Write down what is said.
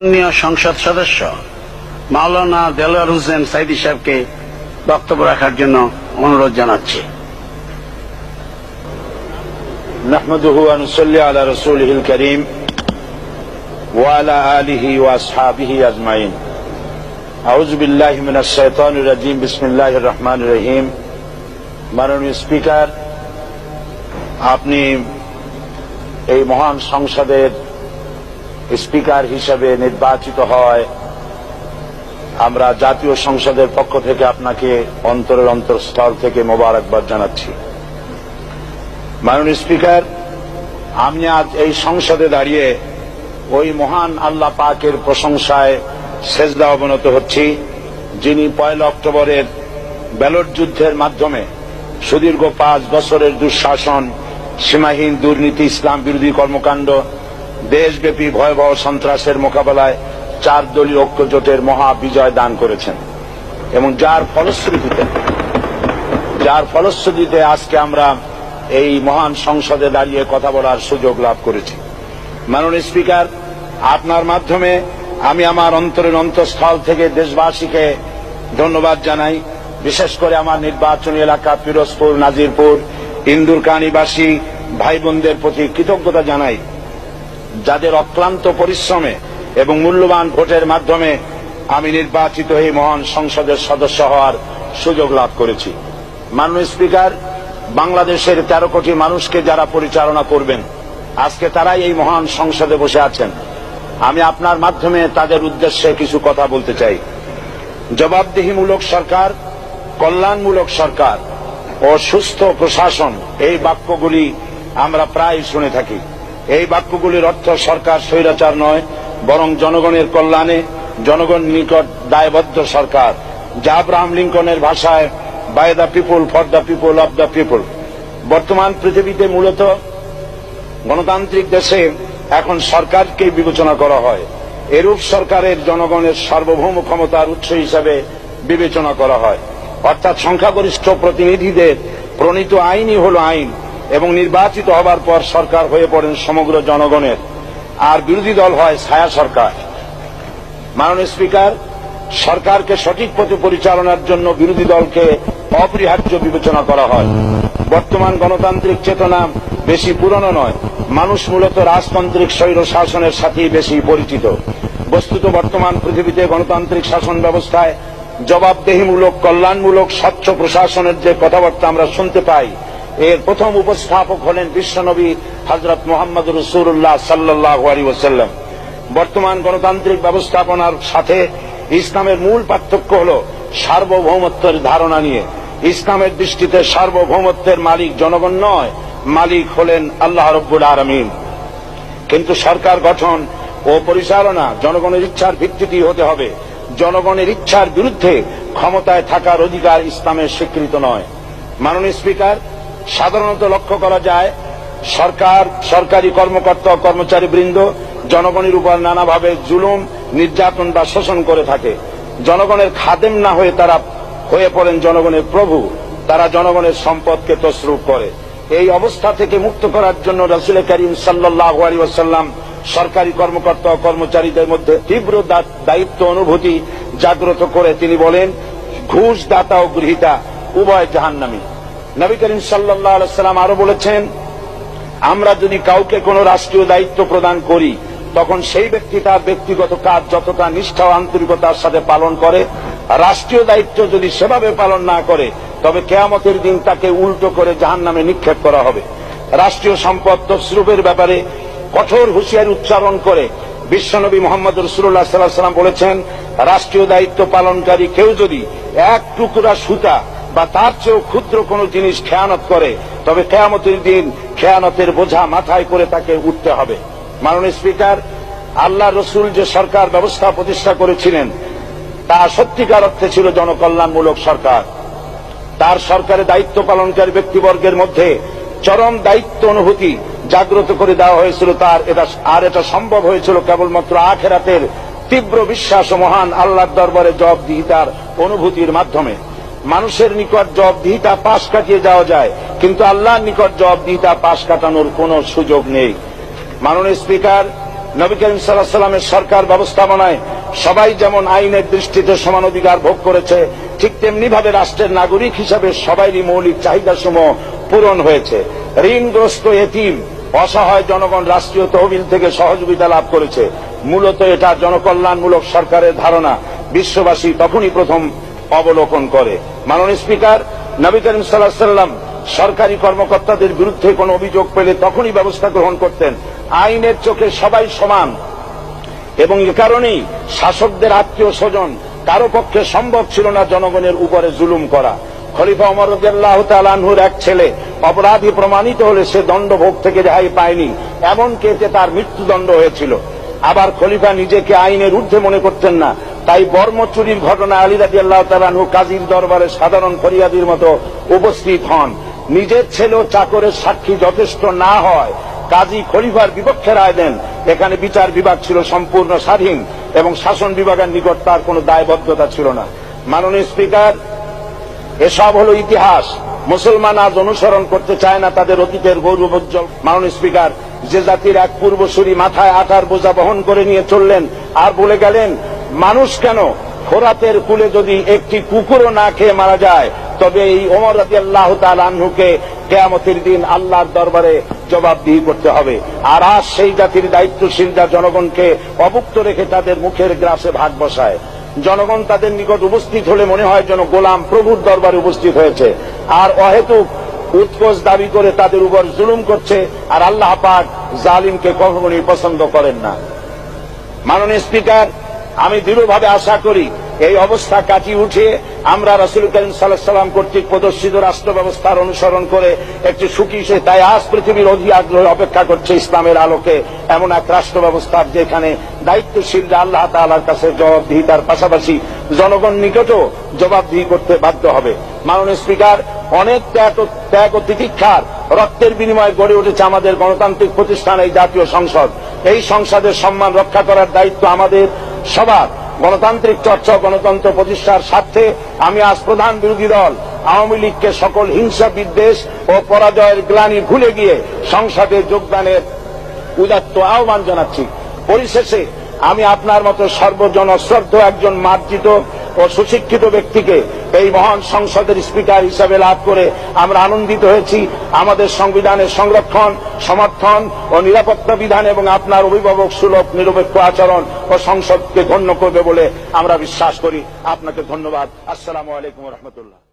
মাননীয় সংসদ সদস্য মাওলানা দেলোয়ার হোসেন সাইদী সাহেবকে বক্তব্য রাখার জন্য অনুরোধ জানাচ্ছি। নাহমাদুহু ওয়া নুসাল্লি আলা রাসূলিহিল কারীম ওয়া আলা আলিহি ওয়া আসহাবিহি আজমাইন। আউযু বিল্লাহি মিনাশ শাইতানির রাজীম। বিসমিল্লাহির রহমানির রহিম। মাননীয় স্পিকার, আপনি এই মহান সংসদের স্পিকার হিসেবে নির্বাচিত হয় আমরা জাতীয় সংসদের পক্ষ থেকে আপনাকে অন্তরের অন্তঃস্থল থেকে মোবারকবাদ জানাচ্ছি। মাননীয় স্পিকার, আমি আজ এই সংসদে দাঁড়িয়ে ওই মহান আল্লাহ পাকের প্রশংসায় সেজদা অবনত হচ্ছি, যিনি 1 অক্টোবরের ব্যালট যুদ্ধের মাধ্যমে সুদীর্ঘ 5 বছরের দুঃশাসন, সীমাহীন দুর্নীতি, ইসলাম বিরোধী কর্মকাণ্ড, দেশব্যাপী ভয়াবহ সন্ত্রাসের মোকাবেলায় 4 দলীয় ঐক্য জোটের মহা বিজয় দান করেছেন এবং যার ফলশ্রুতিতে আজকে আমরা এই মহান সংসদে দাঁড়িয়ে কথা বলার সুযোগ লাভ করেছি। মাননীয় স্পিকার, আপনার মাধ্যমে আমি আমার অন্তরের অন্তঃস্থল থেকে দেশবাসীকে ধন্যবাদ জানাই। বিশেষ করে আমার নির্বাচনী এলাকা পিরোজপুর, নাজিরপুর, ইন্দুরকানীবাসী ভাই বোনদের প্রতি কৃতজ্ঞতা জানাই, যাদের অক্লান্ত পরিশ্রমে এবং মূল্যবান ভোটের মাধ্যমে আমি নির্বাচিত এই মহান সংসদের সদস্য হওয়ার সুযোগ লাভ করেছি। মাননীয় স্পিকার, বাংলাদেশের 13 কোটি মানুষকে যারা পরিচালনা করবেন আজকে তারাই এই মহান সংসদে বসে আছেন। আমি আপনার মাধ্যমে তাদের উদ্দেশ্যে কিছু কথা বলতে চাই। জবাবদিহিমূলক সরকার, কল্যাণমূলক সরকার ও সুস্থ প্রশাসন, এই বাক্যগুলি আমরা প্রায় শুনে থাকি। এই বাক্যগুলির অর্থ সরকার স্বৈরাচার নয়, বরং জনগণের কল্যাণে জনগণ নিকট দায়বদ্ধ সরকার, যা আব্রাহাম লিঙ্কনের ভাষায় by the people, for the people, of the people. বর্তমান পৃথিবীতে মূলত গণতান্ত্রিক দেশে এখন সরকারকে বিবেচনা করা হয়। এরূপ সরকারের জনগণের সার্বভৌম ক্ষমতার উৎস হিসাবে বিবেচনা করা হয়, অর্থাৎ সংখ্যাগরিষ্ঠ প্রতিনিধিদের প্রণীত আইনই হল আইন এবং নির্বাচিত হবার পর সরকার হয়ে পড়েন সমগ্র জনগণের, আর বিরোধী দল হয় ছায়া সরকার। মাননীয় স্পিকার, সরকারকে সঠিক পথে পরিচালনার জন্য বিরোধী দলকে অপরিহার্য বিবেচনা করা হয়। বর্তমান গণতান্ত্রিক চেতনা বেশি পুরনো নয়, মানুষ মূলত রাজতান্ত্রিক স্বৈর শাসনের সাথেই বেশি পরিচিত। বস্তুত বর্তমান পৃথিবীতে গণতান্ত্রিক শাসন ব্যবস্থায় জবাবদিহিমূলক, কল্যাণমূলক, স্বচ্ছ প্রশাসনের যে কথাবার্তা আমরা শুনতে পাই, এর প্রথম উপস্থাপক হলেন বিশ্বনবী হযরত মুহাম্মদ রাসূলুল্লাহ সাল্লাল্লাহু আলাইহি ওয়াসাল্লাম। বর্তমান গণতান্ত্রিক ব্যবস্থাপনার সাথে ইসলামের মূল পার্থক্য হল সার্বভৌমত্বের ধারণা নিয়ে। ইসলামের দৃষ্টিতে সার্বভৌমত্বের মালিক জনগণ নয়, মালিক হলেন আল্লাহ রাব্বুল আলামিন। কিন্তু সরকার গঠন ও পরিচালনা জনগণের ইচ্ছার ভিত্তিতেই হতে হবে। জনগণের ইচ্ছার বিরুদ্ধে ক্ষমতায় থাকার অধিকার ইসলামের স্বীকৃত নয়। মাননীয় স্পিকার, সাধারণত লক্ষ্য করা যায় সরকার, সরকারি কর্মকর্তা, কর্মচারী বৃন্দ জনগণের উপর নানাভাবে জুলুম, নির্যাতন বা শোষণ করে থাকে। জনগণের খাদেম না হয়ে তারা হয়ে পড়েন জনগণের প্রভু। তারা জনগণের সম্পদকে তসরুপ করে। এই অবস্থা থেকে মুক্ত করার জন্য রাসূল করিম সাল্লাল্লাহু আলাইহি ওয়াসাল্লাম সরকারি কর্মকর্তা ও কর্মচারীদের মধ্যে তীব্র দায়িত্ব অনুভূতি জাগ্রত করে তিনি বলেন, ঘুষ দাতা ও গৃহীতা উভয় জাহান্নামী। নবী করিম সাল্লাল্লাহু আলাইহি ওয়াসাল্লাম আরো বলেছেন, আমরা যদি কাউকে কোনো রাষ্ট্রীয় দায়িত্ব প্রদান করি তখন সেই ব্যক্তি তার ব্যক্তিগত কাজ যতটা নিষ্ঠা ও আন্তরিকতার সাথে পালন করে, রাষ্ট্রীয় দায়িত্ব যদি সেভাবে পালন না করে তবে কিয়ামতের দিন তাকে উল্টো করে জাহান্নামে নিক্ষেপ করা হবে। রাষ্ট্রীয় সম্পদ তসরুপের ব্যাপারে কঠোর হুঁশিয়ারি উচ্চারণ করে বিশ্বনবী মুহাম্মদ রাসূলুল্লাহ সাল্লাল্লাহু আলাইহি ওয়াসাল্লাম বলেছেন, রাষ্ট্রীয় দায়িত্ব পালনকারী কেউ যদি এক টুকরা সুতা বা তার চেয়েও ক্ষুদ্র কোনো জিনিস খেয়ানত করে তবে কিয়ামতের দিন খেয়ানতের বোঝা মাথায় করে তাকে উঠতে হবে। মাননীয় স্পিকার, আল্লাহ রসুল যে সরকার ব্যবস্থা প্রতিষ্ঠা করেছিলেন তা সত্যিকার অর্থে ছিল জনকল্যাণমূলক সরকার। তার সরকারে দায়িত্ব পালনকারী ব্যক্তিবর্গের মধ্যে চরম দায়িত্ব অনুভূতি জাগ্রত করে দেওয়া হয়েছিল। এটা সম্ভব হয়েছিল কেবলমাত্র আখিরাতের তীব্র বিশ্বাস ও মহান আল্লাহর দরবারে জবাবদিহিতার অনুভূতির মাধ্যমে। মানুষের নিকট জবাবদিহিতা পাশ কাটিয়ে যাওয়া যায়, কিন্তু আল্লাহর নিকট জবাবদিহিতা পাশ কাটানোর কোনো সুযোগ নেই। মাননীয় স্পিকার, নবী করিম সাল্লাল্লাহু আলাইহি সাল্লামের সরকার ব্যবস্থাপনায় সবাই যেমন আইনের দৃষ্টিতে সমান অধিকার ভোগ করেছে, ঠিক তেমনি ভাবে রাষ্ট্রের নাগরিক হিসাবে সবারই মৌলিক চাহিদাসমূহ পূরণ হয়েছে। ঋণগ্রস্ত এতিম অসহায় জনগণ রাষ্ট্রীয় তহবিল থেকে সহযোগিতা লাভ করেছে। মূলত এটা জনকল্যাণমূলক সরকারের ধারণা বিশ্ববাসী তখনই প্রথম অবলোকন করে। মাননীয় স্পিকার, নবী করিম সাল্লাল্লাহু আলাইহি সাল্লাম সরকারি কর্মকর্তাদের বিরুদ্ধে কোনো অভিযোগ পেলে তখনই ব্যবস্থা গ্রহণ করতেন। আইনের চোখে সবাই সমান এবং এ কারণেই শাসকদের আত্মীয় স্বজন কারো পক্ষে সম্ভব ছিল না জনগণের উপরে জুলুম করা। খলিফা ওমর রাদিয়াল্লাহু তাআলা আনহুর এক ছেলে অপরাধী প্রমাণিত হলে সে দণ্ডভোগ থেকে রেহাই পায়নি, এমনকি এতে তার মৃত্যুদণ্ড হয়েছিল। আবার খলিফা নিজেকে আইনের ঊর্ধ্বে মনে করতেন না, তাই বর্ম চুরির ঘটনায় আলী রাদিয়াল্লাহু তাআলা আনহু কাজীর দরবারে সাধারণ ফরিয়াদির মতো উপস্থিত হন। নিজের ছেলে ও চাকরের সাক্ষী যথেষ্ট না হয় কাজী খলিফার বিপক্ষে রায় দেন। এখানে বিচার বিভাগ ছিল সম্পূর্ণ স্বাধীন এবং শাসন বিভাগের নিকট তার কোনো দায়বদ্ধতা ছিল না। মাননীয় স্পিকার, এসব হলো ইতিহাস। মুসলমান আজ অনুসরণ করতে চায় না তাদের অতীতের গৌরবোজ্জ্বল। মাননীয় স্পিকার, যে জাতির এক পূর্বসূরি মাথায় আটার বোঝা বহন করে নিয়ে চললেন আর বলে গেলেন, মানুষ কেন, ফোরাতের কূলে যদি একটি কুকুরও না খেয়ে মারা যায় তবে এই ওমর রাদিয়াল্লাহু তাআলা আনহুকে কিয়ামতের দিন আল্লাহর দরবারে জবাবদিহি করতে হবে। আর আজ সেই জাতির দায়িত্বশীলরা জনগণকে অভুক্ত রেখে তাদের মুখের গ্রাসে ভাগ বসায়। জনগণ তাদের নিকট উপস্থিত হলে মনে হয় যেন গোলাম প্রভুর দরবারে উপস্থিত হয়েছে, আর অহেতুক উৎকোচ দাবি করে তাদের উপর জুলুম করছে। আর আল্লাহ পাক জালিমকে কখনোই পছন্দ করেন না। মাননীয় স্পিকার, আমি দৃঢ়ভাবে আশা করি এই অবস্থা কাটিয়ে উঠে আমরা রাসূল করিম সাল্লাল্লাহু আলাইহি ওয়াসাল্লাম কর্তৃক প্রদর্শিত রাষ্ট্র ব্যবস্থার অনুসরণ করে একটি সুখী সে তাই আজ পৃথিবীর অধীর আগ্রহে অপেক্ষা করছে ইসলামের আলোকে এমন এক রাষ্ট্র ব্যবস্থার যেখানে দায়িত্বশীলরা আল্লাহ তাআলার কাছে জবাবদিহিতার পাশাপাশি জনগণ নিকটও জবাবদিহি করতে বাধ্য হবে। মাননীয় স্পিকার, অনেক ত্যাগ ও তিতিক্ষার রক্তের বিনিময়ে গড়ে উঠেছে আমাদের গণতান্ত্রিক প্রতিষ্ঠান এই জাতীয় সংসদ। এই সংসদের সম্মান রক্ষা করার দায়িত্ব আমাদের সবার। গণতান্ত্রিক চর্চা ও গণতন্ত্র প্রতিষ্ঠার স্বার্থে আমি আজ প্রধান বিরোধী দল আওয়ামী লীগকে সকল হিংসা বিদ্বেষ ও পরাজয়ের গ্লানি ভুলে গিয়ে সংসদে যোগদানের উদাত্ত আহ্বান জানাচ্ছি। পরিশেষে আমি আপনার মতো সর্বজনশ্রদ্ধ একজন মার্জিত ও সুশিক্ষিত ব্যক্তিকে এই মহান সংসদের স্পিকার হিসাবে লাভ করে আমরা আনন্দিত হয়েছি। আমাদের সংবিধানের সংরক্ষণ, সমর্থন ও নিরাপত্তা বিধান এবং আপনার অভিভাবক সুলভ নিরপেক্ষ আচরণ ও সংসদকে ধন্য করবে বলে আমরা বিশ্বাস করি। আপনাকে ধন্যবাদ। আসসালামু আলাইকুম ওয়া রাহমাতুল্লাহ।